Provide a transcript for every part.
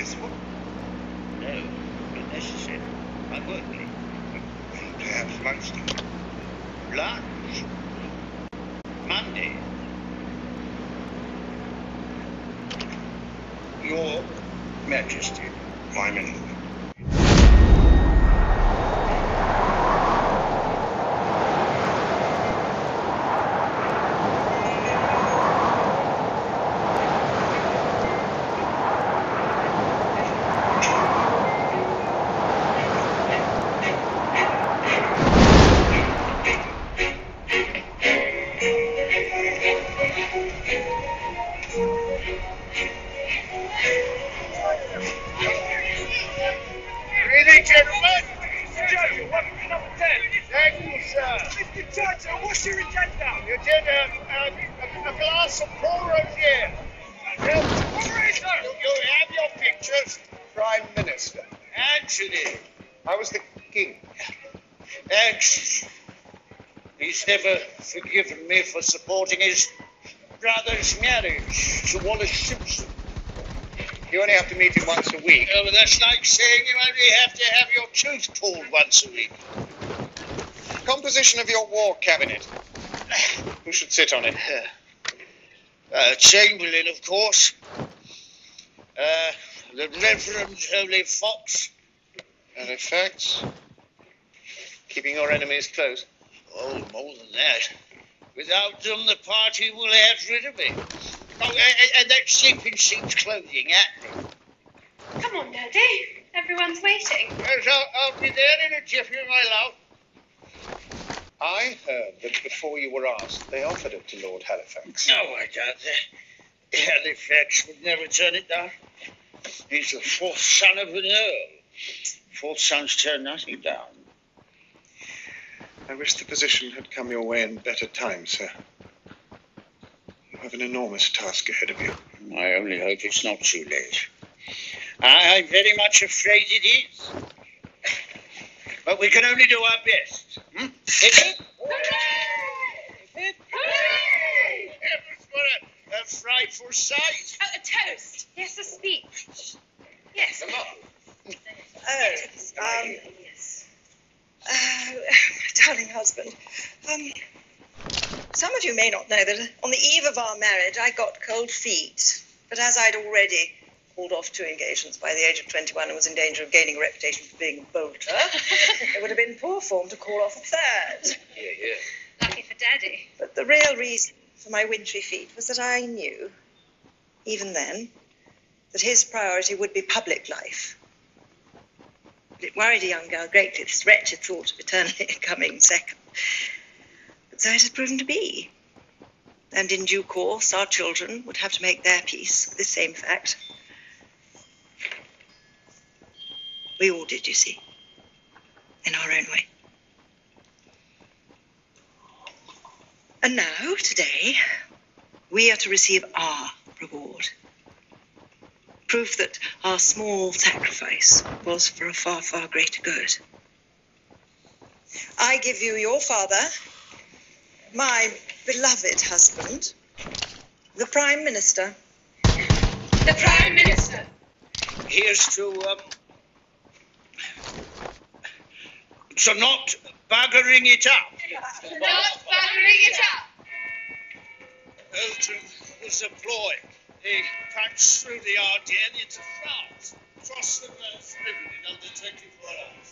visible? No, not necessary. I work with it. Perhaps lunchtime. Lunch? Monday? Your Majesty, my minister. He's never forgiven me for supporting his brother's marriage to Wallace Simpson. You only have to meet him once a week. Oh, but that's like saying you only have to have your tooth pulled once a week. Composition of your war cabinet. Who should sit on it? Chamberlain, of course. The Reverend Holy Fox. And effects? Keeping your enemies close. Oh, more than that. Without them, the party will have rid of me. Oh, and that sheep in sheep's clothing, Atney. Come on, Daddy. Everyone's waiting. Yes, I'll be there in a jiffy, my love. I heard that before you were asked, they offered it to Lord Halifax. No, I doubt that. Halifax would never turn it down. He's the fourth son of an earl. Fourth sons turn nothing down. I wish the position had come your way in better time, sir. You have an enormous task ahead of you. I only hope it's not too late. I'm very much afraid it is. But we can only do our best. Hip hip! Hooray! Hooray! Heavens, what a frightful sight. Oh, a toast. Yes, a speech. Yes. Come on. Yes. Darling husband, some of you may not know that on the eve of our marriage, I got cold feet. But as I'd already called off 2 engagements by the age of 21 and was in danger of gaining a reputation for being a bolter, it would have been poor form to call off a third. Yeah. Lucky for Daddy. But the real reason for my wintry feet was that I knew, even then, that his priority would be public life. It worried a young girl greatly, this wretched thought of eternally coming second. But so it has proven to be. And in due course, our children would have to make their peace with this same fact. We all did, you see, in our own way. And now, today, we are to receive our reward. Proof that our small sacrifice was for a far, far greater good. I give you your father, my beloved husband, the Prime Minister. The Prime Minister. Here's to not buggering it up. Not buggering it up. Elton was a ploy. He punched through the Ardennes into France, crossed the Gulf River in under 24 hours.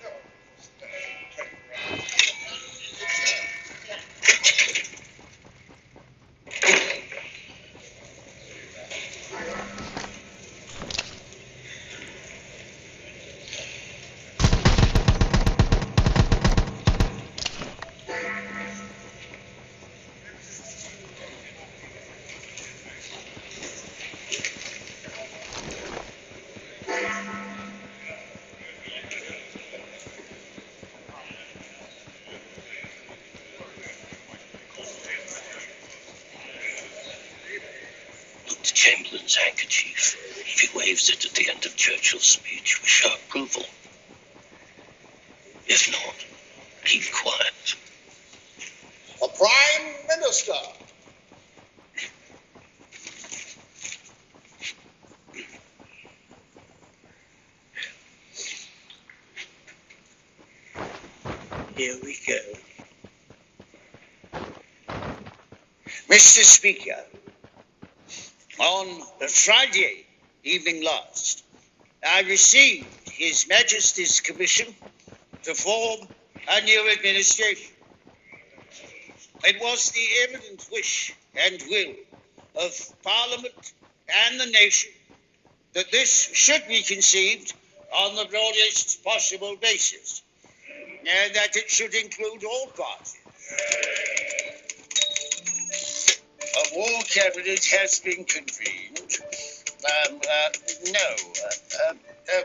Chamberlain's handkerchief. If he waves it at the end of Churchill's speech, we show approval. If not, keep quiet. The Prime Minister. Here we go. Mr. Speaker, on Friday evening last, I received His Majesty's commission to form a new administration. It was the eminent wish and will of Parliament and the nation that this should be conceived on the broadest possible basis, and that it should include all parties. A war cabinet has been convened.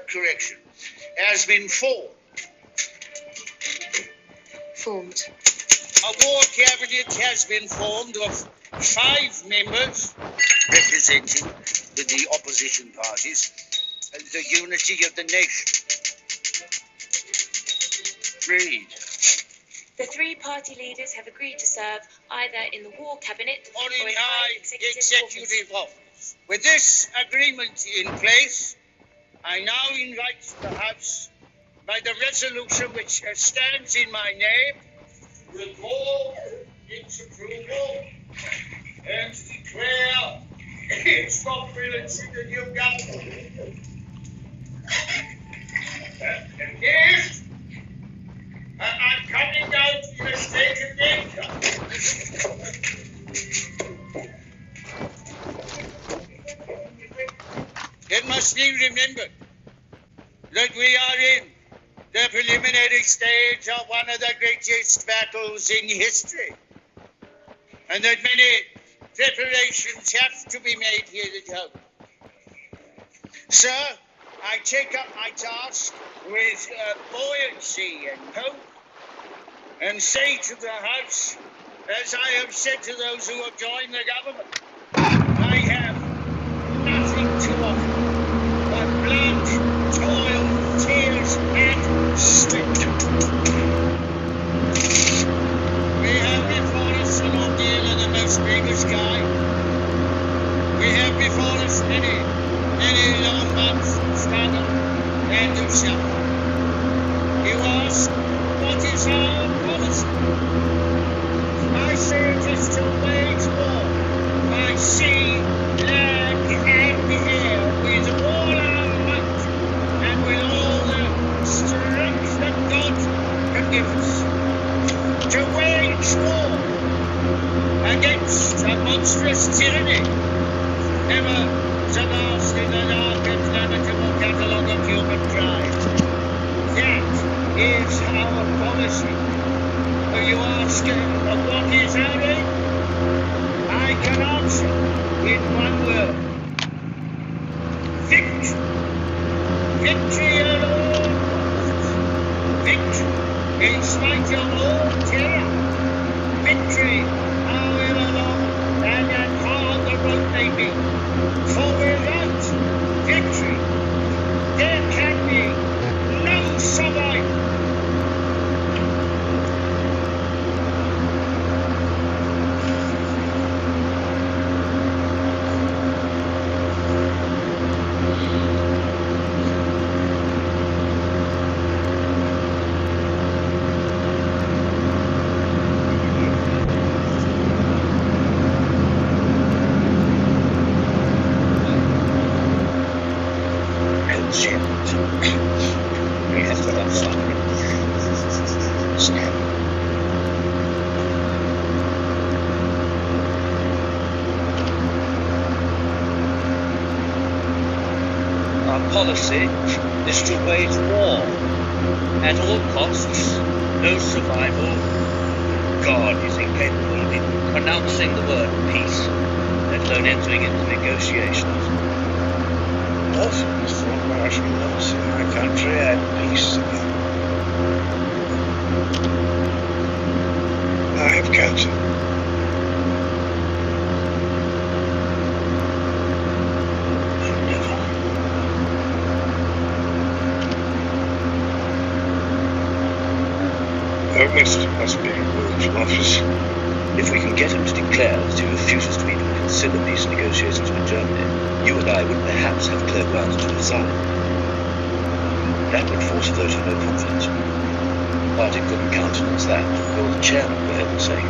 Correction. Has been formed. Formed. A war cabinet has been formed of 5 members representing the opposition parties and the unity of the nation. Read. The 3 party leaders have agreed to serve either in the War Cabinet Or or in in high high executive office. With this agreement in place, I now invite the House, by the resolution which stands in my name, to call its approval and to declare its confidence in the new government. And this, I'm coming down to the state of danger. It must be remembered that we are in the preliminary stage of one of the greatest battles in history, and that many preparations have to be made here at home. Sir, I take up my task with buoyancy and hope, and say to the House, as I have said to those who have joined the government, I have nothing to offer but blood, toil, tears, and sweat. We have before us an ordeal of the most grievous kind. We have before us many long months of struggle and of suffering. You ask, what is our policy? I say it is to wage war by sea, land, and air with all our might and with all the strength that God can give us. To wage war against a monstrous tyranny, never surpassed in the dark and lamentable catalogue of human crime. That is our policy. You ask, what is our aim? I can answer in one word. Victory. Victory at all costs. Victory in spite of all terror. Victory, however long and hard the road may be. For without victory, there can be no survival. Policy is to wage war at all costs, no survival. God is incapable of even pronouncing the word peace, let alone entering into negotiations. Often thought that I shall never see my country at peace again. I have cancer. Must be removed from office. If we can get him to declare that he refuses to even consider peace negotiations with Germany, you and I would perhaps have clear grounds to resign. That would force a vote of no confidence. party couldn't countenance that. You're the chairman, for heaven's sake.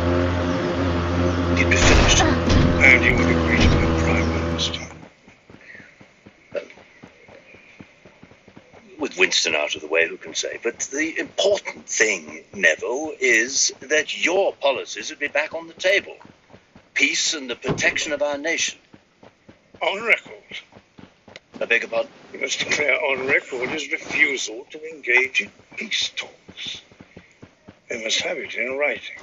You'd be finished. And you would agree to be Prime Minister. With Winston out of the way, who can say? But the important thing, Neville, is that your policies would be back on the table. Peace and the protection of our nation. On record. I beg your pardon? You must declare on record his refusal to engage in peace talks. They must have it in writing.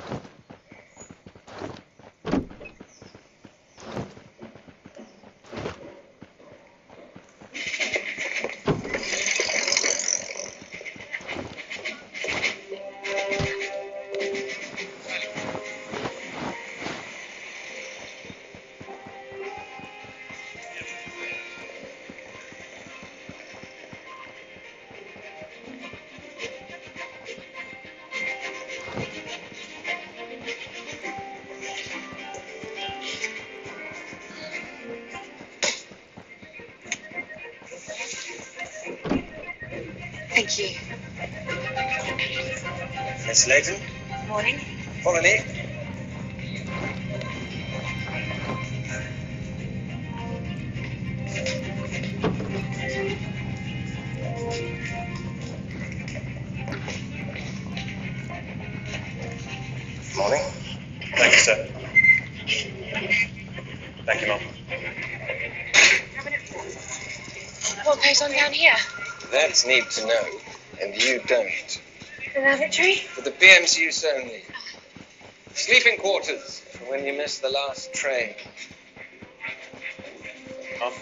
Thank you. Miss Layton, Morning. follow me. Morning. Thank you, sir. Thank you, Mum. What goes on down here? That's need to know, and you don't. The lavatory? For the PM's use only. Sleeping quarters for when you miss the last train. Mum?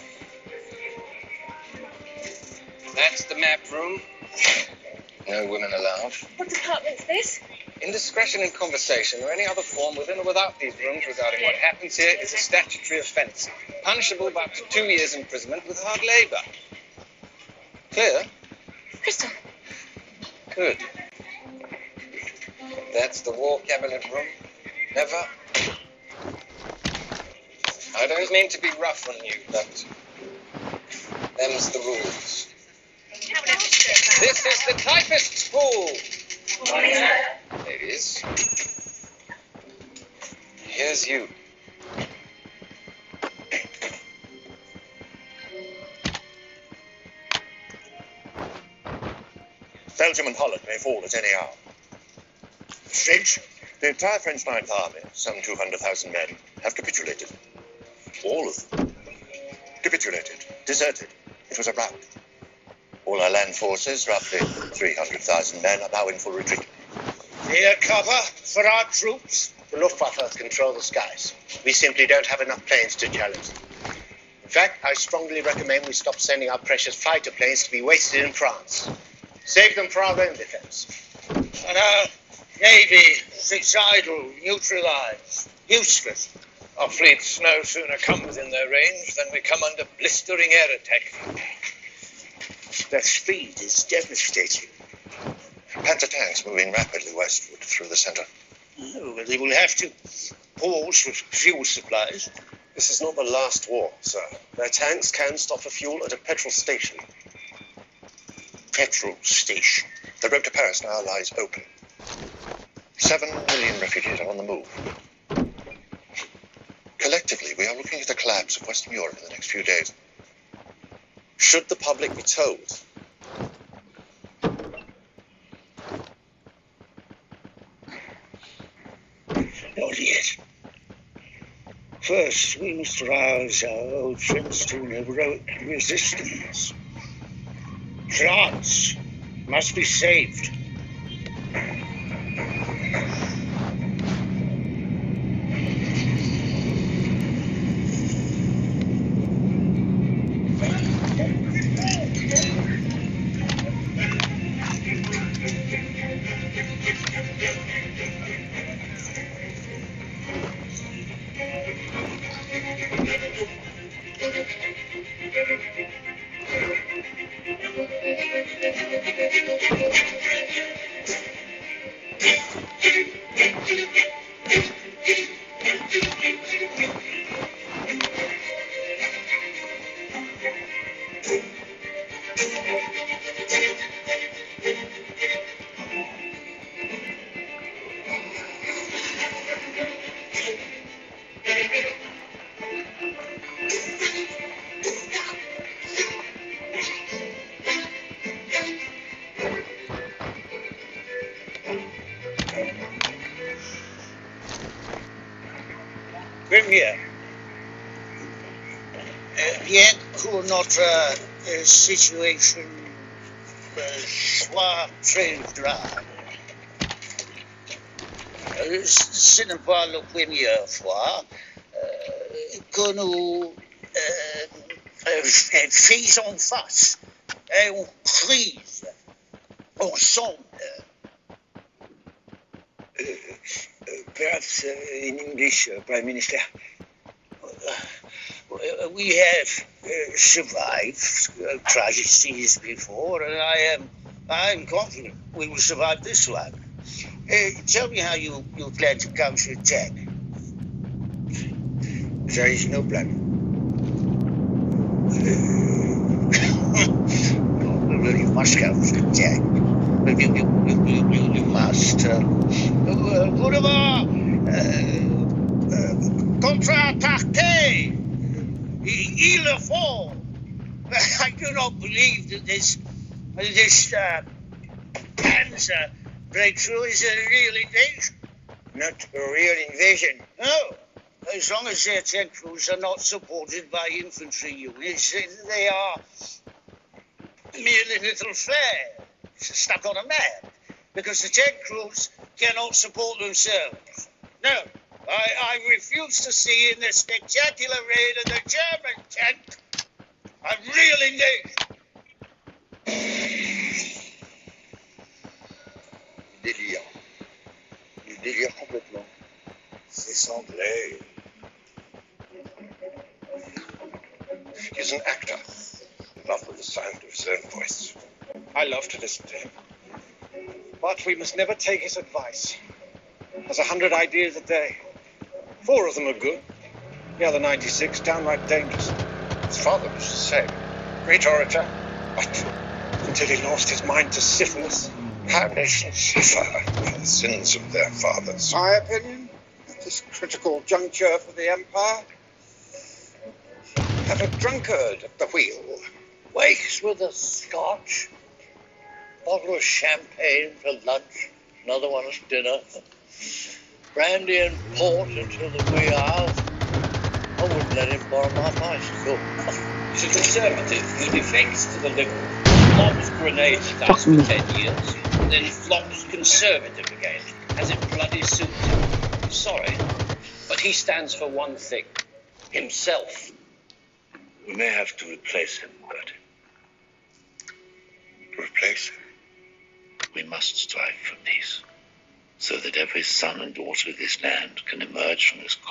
That's the map room. No women allowed. What department's this? Indiscretion in conversation or any other form within or without these rooms regarding what happens here is a statutory offence, punishable by up to 2 years' imprisonment with hard labour. Clear? Crystal. Good. That's the war cabinet room. Never. I don't mean to be rough on you, but them's the rules. This is the typist's pool. Ladies, here's you. Belgium and Holland may fall at any hour. The French, the entire French Ninth Army, some 200,000 men, have capitulated. All of them. Capitulated, deserted. It was a rout. All our land forces, roughly 300,000 men, are now in full retreat. Air cover for our troops. The Luftwaffe control the skies. We simply don't have enough planes to challenge them. In fact, I strongly recommend we stop sending our precious fighter planes to be wasted in France. Save them for our own defense. And our navy sits idle, neutralized, useless. Our fleets no sooner come within their range than we come under blistering air attack. Their speed is devastating. Panzer tanks moving rapidly westward through the center. Oh, well, they will have to pause for fuel supplies. This is not the last war, sir. Their tanks can stop for fuel at a petrol station. Petrol station? The road to Paris now lies open. 7 million refugees are on the move. Collectively, we are looking at the collapse of Western Europe in the next few days. Should the public be told? Not yet. First, we must rouse our old friends to an heroic resistance. France must be saved. Premier. Bien que notre situation soit très grave, ce n'est pas la première fois que nous faisons face à une crise ensemble. Perhaps in English, Prime Minister. We have survived tragedies before, and I'm confident we will survive this one. Tell me how you plan to counter attack. There is no plan. Well, you must counter attack. You must. Contre-attaquer! Il le faut! I do not believe that this Panzer breakthrough is a real invasion. Not a real invasion. No. As long as their tank crews are not supported by infantry units, they are merely little flares stuck on a map, because the tank crews cannot support themselves. No, I refuse to see in the spectacular raid of the German tank a real invasion. Il délire complètement. Ces Anglais. He's an actor, not with the sound of his own voice. I love to listen to him. But we must never take his advice. There's 100 ideas a day. 4 of them are good. The other 96 downright dangerous. His father was the same. Great orator, But until he lost his mind to syphilis. how nations suffer for the sins of their fathers. My opinion, at this critical juncture for the Empire, have a drunkard at the wheel. Wakes with a scotch, bottle of champagne for lunch, another one at dinner, brandy and port until the wee hours. I wouldn't let him borrow my bicycle. He's a conservative who defects to the Liberal, lobs grenades stuff for 10 years, then flops conservative again, as it bloody suits him. Sorry, but he stands for one thing, himself. We may have to replace him, but Replace him. We must strive for peace, so that every son and daughter of this land can emerge from this crisis